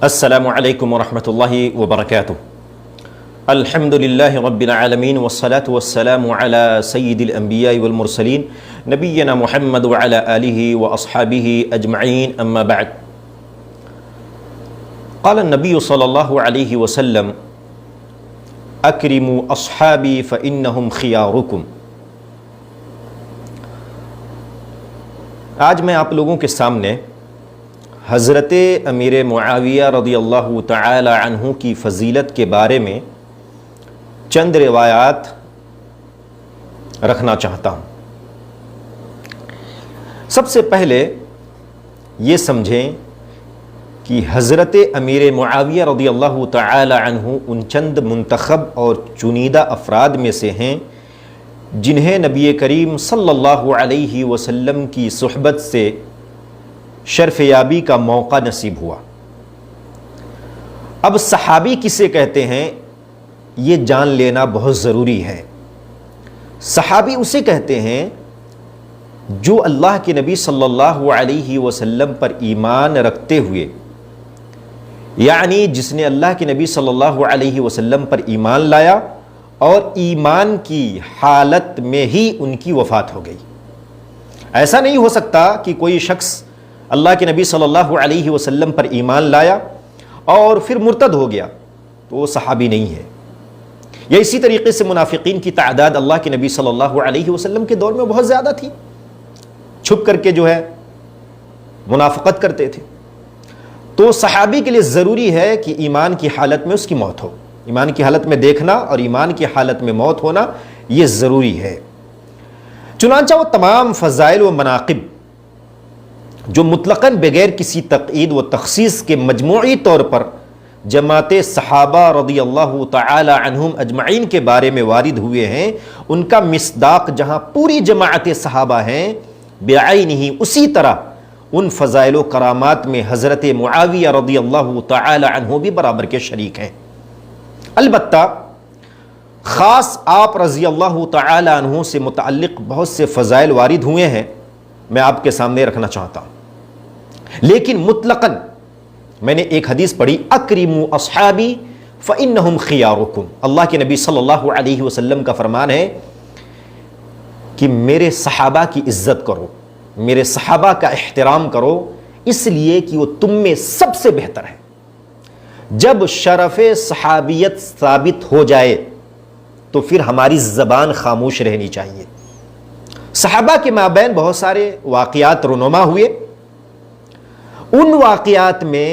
السلام علیکم ورحمۃ اللہ وبرکاتہ۔ الحمد للہ رب العالمین والصلاة والسلام علی سید الانبیاء والمرسلین نبینا محمد وعلی آلہ واصحابہ اجمعین، اما بعد۔ قال النبی صلی اللہ علیہ وسلم اکرموا اصحابی فانہم خیارکم۔ آج میں آپ لوگوں کے سامنے حضرت امیر معاویہ رضی اللہ تعالی عنہ کی فضیلت کے بارے میں چند روایات رکھنا چاہتا ہوں۔ سب سے پہلے یہ سمجھیں کہ حضرت امیر معاویہ رضی اللہ تعالی عنہ ان چند منتخب اور چنیدہ افراد میں سے ہیں جنہیں نبی کریم صلی اللہ علیہ وسلم کی صحبت سے شرف یابی کا موقع نصیب ہوا۔ اب صحابی کسے کہتے ہیں یہ جان لینا بہت ضروری ہے۔ صحابی اسے کہتے ہیں جو اللہ کے نبی صلی اللہ علیہ وسلم پر ایمان رکھتے ہوئے، یعنی جس نے اللہ کے نبی صلی اللہ علیہ وسلم پر ایمان لایا اور ایمان کی حالت میں ہی ان کی وفات ہو گئی۔ ایسا نہیں ہو سکتا کہ کوئی شخص اللہ کے نبی صلی اللہ علیہ وسلم پر ایمان لایا اور پھر مرتد ہو گیا تو وہ صحابی نہیں ہے۔ یا اسی طریقے سے منافقین کی تعداد اللہ کے نبی صلی اللہ علیہ وسلم کے دور میں بہت زیادہ تھی، چھپ کر کے جو ہے منافقت کرتے تھے۔ تو صحابی کے لیے ضروری ہے کہ ایمان کی حالت میں اس کی موت ہو، ایمان کی حالت میں دیکھنا اور ایمان کی حالت میں موت ہونا یہ ضروری ہے۔ چنانچہ وہ تمام فضائل و مناقب جو مطلقاً بغیر کسی تقیید و تخصیص کے مجموعی طور پر جماعت صحابہ رضی اللہ تعالی عنہم اجمعین کے بارے میں وارد ہوئے ہیں، ان کا مصداق جہاں پوری جماعت صحابہ ہیں، بعینہ اسی طرح ان فضائل و کرامات میں حضرت معاویہ رضی اللہ تعالی عنہ بھی برابر کے شریک ہیں۔ البتہ خاص آپ رضی اللہ تعالی عنہ سے متعلق بہت سے فضائل وارد ہوئے ہیں، میں آپ کے سامنے رکھنا چاہتا ہوں۔ لیکن مطلقاً میں نے ایک حدیث پڑھی، اکرموا اصحابی فانہم خیارکم۔ اللہ کے نبی صلی اللہ علیہ وسلم کا فرمان ہے کہ میرے صحابہ کی عزت کرو، میرے صحابہ کا احترام کرو، اس لیے کہ وہ تم میں سب سے بہتر ہے۔ جب شرف صحابیت ثابت ہو جائے تو پھر ہماری زبان خاموش رہنی چاہیے۔ صحابہ کے مابین بہت سارے واقعات رونما ہوئے، ان واقعات میں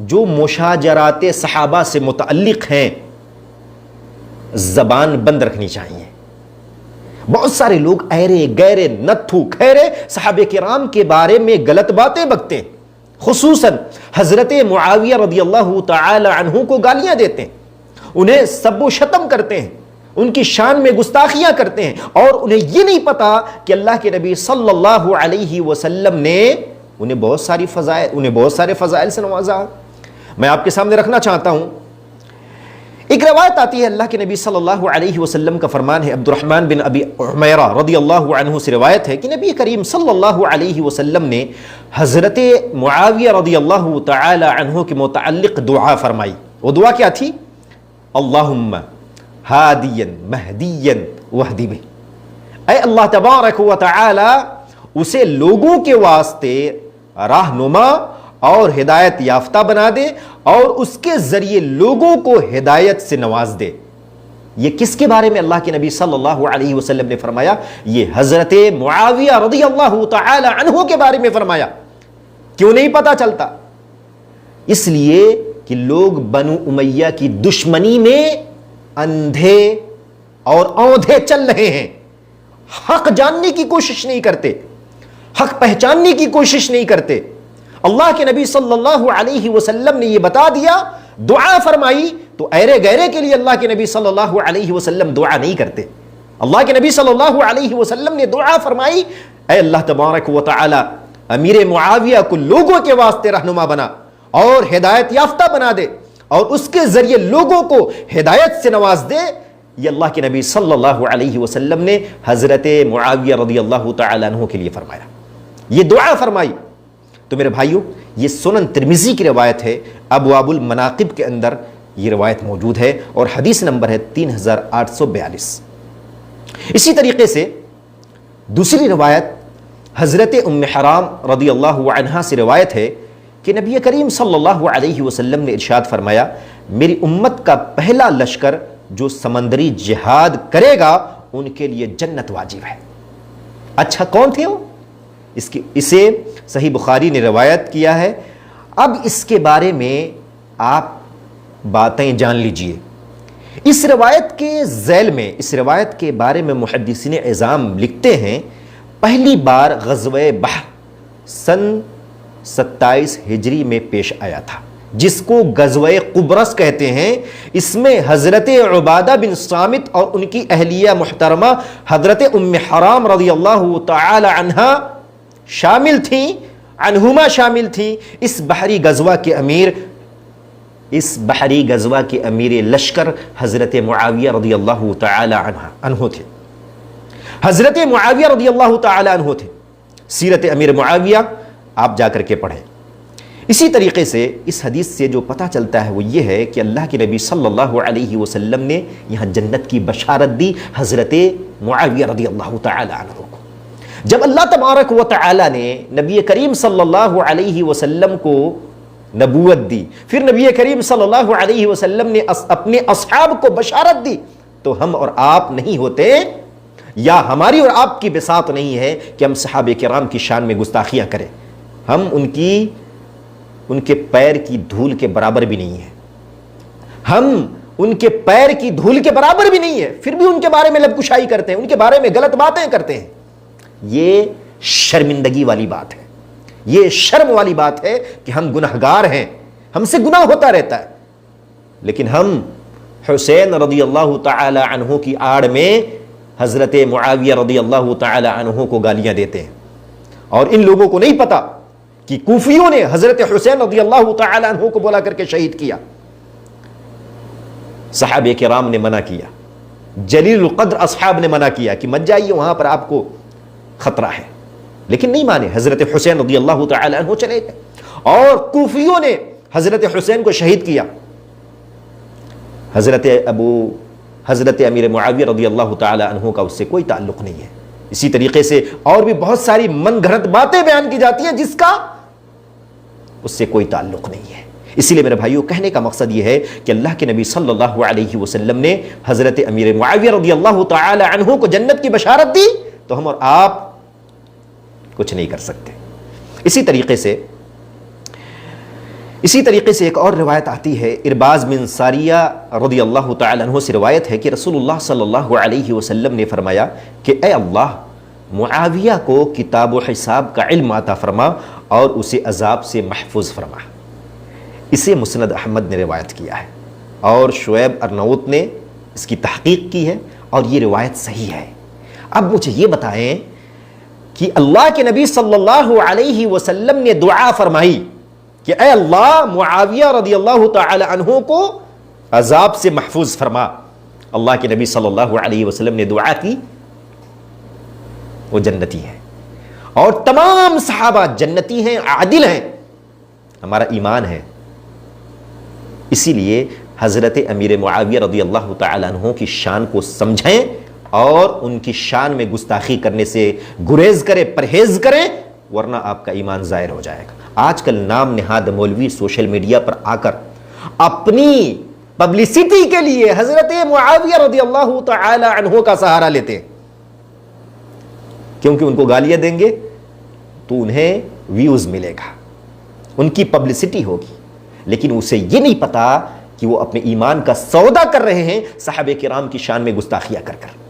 جو مشاجرات صحابہ سے متعلق ہیں زبان بند رکھنی چاہیے۔ بہت سارے لوگ ایرے گیرے نتھو کھیرے صحابہ کرام کے بارے میں غلط باتیں بکتے ہیں، خصوصاً حضرت معاویہ رضی اللہ تعالی عنہ کو گالیاں دیتے ہیں، انہیں سب و شتم کرتے ہیں، ان کی شان میں گستاخیاں کرتے ہیں، اور انہیں یہ نہیں پتا کہ اللہ کے نبی صلی اللہ علیہ وسلم نے انہیں بہت سارے فضائل سے نوازا۔ میں آپ کے سامنے رکھنا چاہتا ہوں، ایک روایت آتی ہے، اللہ کے نبی صلی اللہ علیہ وسلم کا فرمان ہے، عبد الرحمن بن ابی عمیرہ رضی اللہ عنہ سے روایت ہے کہ نبی کریم صلی اللہ علیہ وسلم نے حضرت معاویہ رضی اللہ تعالی عنہ کے متعلق دعا فرمائی۔ وہ دعا کیا تھی؟ اللہم ہادیا مہدیا واہد بہ۔ اے اللہ تبارک و تعالی اسے لوگوں کے واسطے راہنما اور ہدایت یافتہ بنا دے اور اس کے ذریعے لوگوں کو ہدایت سے نواز دے۔ یہ کس کے بارے میں اللہ کے نبی صلی اللہ علیہ وسلم نے فرمایا؟ یہ حضرت معاویہ رضی اللہ تعالی عنہ کے بارے میں فرمایا۔ کیوں نہیں پتا چلتا؟ اس لیے کہ لوگ بنو امیہ کی دشمنی میں اندھے اور اوندھے چل رہے ہیں، حق جاننے کی کوشش نہیں کرتے، حق پہچاننے کی کوشش نہیں کرتے۔ اللہ کے نبی صلی اللہ علیہ وسلم نے یہ بتا دیا، دعا فرمائی، تو ایرے گیرے کے لیے اللہ کے نبی صلی اللہ علیہ وسلم دعا نہیں کرتے۔ اللہ کے نبی صلی اللہ علیہ وسلم نے دعا فرمائی، اے اللہ تبارک و تعالی امیر معاویہ کو لوگوں کے واسطے رہنما بنا اور ہدایت یافتہ بنا دے اور اس کے ذریعے لوگوں کو ہدایت سے نواز دے۔ یہ اللہ کے نبی صلی اللہ علیہ وسلم نے حضرت معاویہ رضی اللہ تعالی عنہ کے لیے فرمایا، یہ دعا فرمائی۔ تو میرے بھائیوں، یہ سنن ترمذی کی روایت ہے، ابواب المناقب کے اندر یہ روایت موجود ہے اور حدیث نمبر ہے 3842۔ اسی طریقے سے دوسری روایت حضرت ام حرام رضی اللہ عنہا سے روایت ہے کہ نبی کریم صلی اللہ علیہ وسلم نے ارشاد فرمایا، میری امت کا پہلا لشکر جو سمندری جہاد کرے گا ان کے لیے جنت واجب ہے۔ اچھا کون تھے وہ؟ اسے صحیح بخاری نے روایت کیا ہے۔ اب اس کے بارے میں آپ باتیں جان لیجئے۔ اس روایت کے ذیل میں، اس روایت کے بارے میں محدثین اعظام لکھتے ہیں، پہلی بار غزوہ بحر سن 27 ہجری میں پیش آیا تھا، جس کو غزوہ قبرص کہتے ہیں۔ اس میں حضرت عبادہ بن صامت اور ان کی اہلیہ محترمہ حضرت ام حرام رضی اللہ تعالی عنہا شامل تھیں، عنہما شامل تھیں۔ اس بحری غزوہ کے امیر لشکر حضرت معاویہ رضی اللہ تعالی عنہ تھے۔ حضرت معاویہ رضی اللہ تعالی عنہ تھے۔ سیرت امیر معاویہ آپ جا کر کے پڑھیں۔ اسی طریقے سے اس حدیث سے جو پتہ چلتا ہے وہ یہ ہے کہ اللہ کے نبی صلی اللہ علیہ وسلم نے یہاں جنت کی بشارت دی حضرت معاویہ رضی اللہ تعالی عنہ کو۔ جب اللہ تبارک و تعالی نے نبی کریم صلی اللہ علیہ وسلم کو نبوت دی، پھر نبی کریم صلی اللہ علیہ وسلم نے اپنے اصحاب کو بشارت دی، تو ہم اور آپ نہیں ہوتے، یا ہماری اور آپ کی بساط نہیں ہے کہ ہم صحابہ کرام کی شان میں گستاخیاں کریں۔ ہم ان کے پیر کی دھول کے برابر بھی نہیں ہیں، ہم ان کے پیر کی دھول کے برابر بھی نہیں ہے، پھر بھی ان کے بارے میں لب کشائی کرتے ہیں، ان کے بارے میں غلط باتیں کرتے ہیں۔ یہ شرمندگی والی بات ہے، یہ شرم والی بات ہے کہ ہم گناہگار ہیں، ہم سے گناہ ہوتا رہتا ہے، لیکن ہم حسین رضی اللہ تعالی عنہ کی آڑ میں حضرت معاویہ رضی اللہ تعالی عنہ کو گالیاں دیتے ہیں۔ اور ان لوگوں کو نہیں پتا کہ کوفیوں نے حضرت حسین رضی اللہ تعالی عنہ کو بلا کر کے شہید کیا۔ صحابہ کرام نے منع کیا، جلیل القدر اصحاب نے منع کیا کہ مت جائیے، وہاں پر آپ کو خطرہ ہے، لیکن نہیں مانے۔ حضرت حسین رضی اللہ تعالی عنہ چلے گئے اور کوفیوں نے حضرت حسین کو شہید کیا۔ حضرت امیر معاویہ رضی اللہ تعالی عنہ کا اس سے کوئی تعلق نہیں ہے۔ اسی طریقے سے اور بھی بہت ساری من گھڑت باتیں بیان کی جاتی ہیں جس کا اس سے کوئی تعلق نہیں ہے۔ اسی لیے میرے بھائیوں، کہنے کا مقصد یہ ہے کہ اللہ کے نبی صلی اللہ علیہ وسلم نے حضرت امیر معاویہ رضی اللہ تعالی عنہ کو جنت کی بشارت دی، تو ہم اور آپ کچھ نہیں کر سکتے۔ اسی طریقے سے ایک اور روایت آتی ہے، ارباز بن ساریہ رضی اللہ تعالی عنہ سے روایت ہے کہ رسول اللہ صلی اللہ علیہ وسلم نے فرمایا کہ اے اللہ، معاویہ کو کتاب و حساب کا علم عطا فرما اور اسے عذاب سے محفوظ فرما۔ اسے مسند احمد نے روایت کیا ہے اور شعیب ارناؤت نے اس کی تحقیق کی ہے اور یہ روایت صحیح ہے۔ اب مجھے یہ بتائیں کہ اللہ کے نبی صلی اللہ علیہ وسلم نے دعا فرمائی کہ اے اللہ، معاویہ رضی اللہ تعالی عنہ کو عذاب سے محفوظ فرما۔ اللہ کے نبی صلی اللہ علیہ وسلم نے دعا کی، وہ جنتی ہے اور تمام صحابہ جنتی ہیں، عادل ہیں، ہمارا ایمان ہے۔ اسی لیے حضرت امیر معاویہ رضی اللہ تعالی عنہ کی شان کو سمجھیں اور ان کی شان میں گستاخی کرنے سے گریز کریں، پرہیز کریں، ورنہ آپ کا ایمان ظاہر ہو جائے گا۔ آج کل نام نہاد مولوی سوشل میڈیا پر آ کر اپنی پبلسٹی کے لیے حضرت معاویہ رضی اللہ تعالی عنہ کا سہارا لیتے ہیں، کیونکہ ان کو گالیاں دیں گے تو انہیں ویوز ملے گا، ان کی پبلسٹی ہوگی، لیکن اسے یہ نہیں پتا کہ وہ اپنے ایمان کا سودا کر رہے ہیں صحابہ کرام کی شان میں گستاخیاں کر کر۔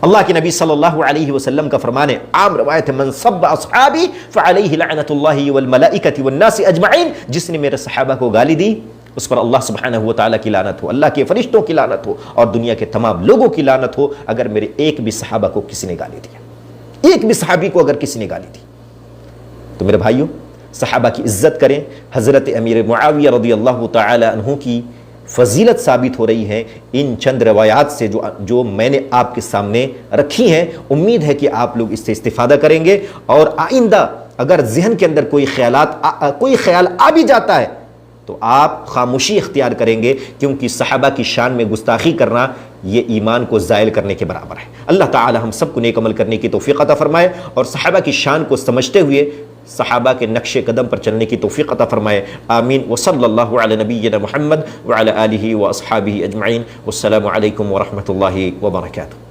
اللہ کے نبی صلی اللہ علیہ وسلم کا فرمان ہے، عام روایت ہے، من سب اصحابی فعلیہ لعنت اللہ والملائکۃ والناس اجمعین، جس نے میرے صحابہ کو گالی دی اس پر اللہ سبحانہ و تعالیٰ کی لعنت ہو، اللہ کے فرشتوں کی لعنت ہو اور دنیا کے تمام لوگوں کی لعنت ہو اگر میرے ایک بھی صحابہ کو کسی نے گالی دیا، ایک بھی صحابی کو اگر کسی نے گالی دی۔ تو میرے بھائیوں، صحابہ کی عزت کریں۔ حضرت امیر معاویہ رضی اللہ تعالی عنہ کی فضیلت ثابت ہو رہی ہے ان چند روایات سے جو میں نے آپ کے سامنے رکھی ہیں۔ امید ہے کہ آپ لوگ اس سے استفادہ کریں گے اور آئندہ اگر ذہن کے اندر کوئی خیال آ بھی جاتا ہے تو آپ خاموشی اختیار کریں گے، کیونکہ صحابہ کی شان میں گستاخی کرنا یہ ایمان کو زائل کرنے کے برابر ہے۔ اللہ تعالی ہم سب کو نیک عمل کرنے کی توفیق عطا فرمائے، اور صحابہ کی شان کو سمجھتے ہوئے صحابہ کے نقش قدم پر چلنے کی توفیق عطا فرمائے، آمین۔ وصلی اللہ علی نبینا محمد وعلی آلہ واصحابہ اجمعین، والسلام علیکم ورحمۃ اللہ وبرکاتہ۔